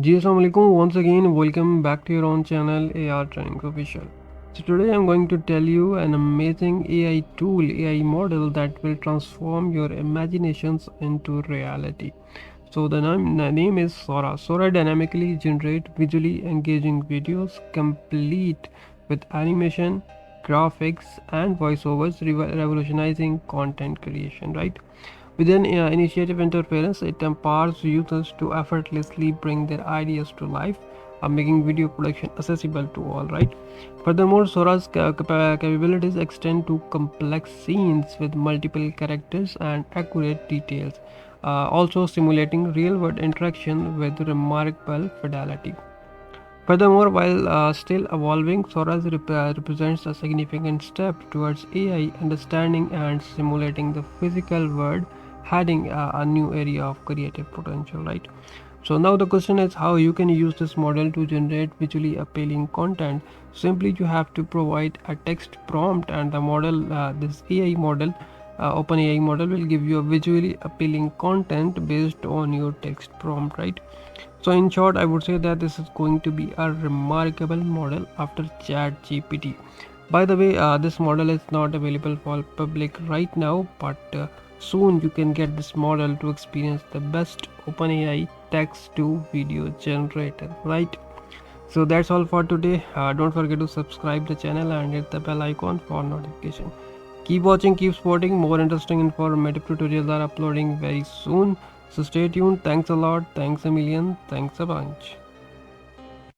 Ji Assalamualaikum. Once again, welcome back to your own channel AR Training Official. So today I'm going to tell you an amazing AI tool, AI model that will transform your imaginations into reality. So the name is Sora. Sora dynamically generate visually engaging videos complete with animation, graphics and voiceovers, revolutionizing content creation, right? With an initiative interference, it empowers users to effortlessly bring their ideas to life, making video production accessible to all. Right. Furthermore, Sora's capabilities extend to complex scenes with multiple characters and accurate details, also simulating real-world interaction with remarkable fidelity. Furthermore, while still evolving, Sora represents a significant step towards AI understanding and simulating the physical world, adding a new area of creative potential, right? So now the question is how you can use this model to generate visually appealing content. Simply you have to provide a text prompt and the model, this AI model, OpenAI model will give you a visually appealing content based on your text prompt, right? So in short, I would say that this is going to be a remarkable model after ChatGPT. By the way, this model is not available for public right now, but soon you can get this model to experience the best OpenAI text to video generator, right? So that's all for today. Don't forget to subscribe the channel and hit the bell icon for notification. Keep watching, keep supporting. More interesting informative tutorials are uploading very soon. So stay tuned. Thanks a lot. Thanks a million. Thanks a bunch.